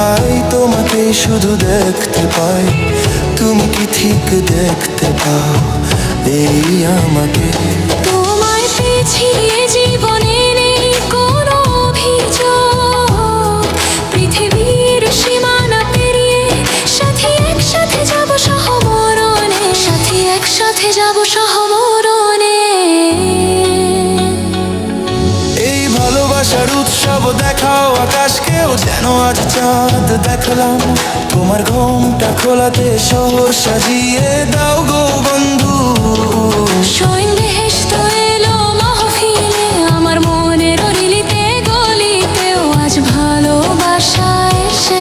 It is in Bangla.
তাকাই তোমাকে শুধু দেখতে পাই। তুমি কি ঠিক দেখতে পাও এই আমাকে? তোমায় পেয়েছি এ জীবনে নেই কোনো অভিযোগ। পৃথিবীর সীমানা পেরিয়ে সাথী একসাথে যাব সহমরণে, সাথী একসাথে যাব সহমরণে। এই ভালোবাসার উৎসব দেখাও আকাশকেও, যেন আজ চাঁদ দেখলাম। তোমার ঘোমটা খোলাতে শহর সাজিয়ে দাও গো বন্ধু। সৈন্যে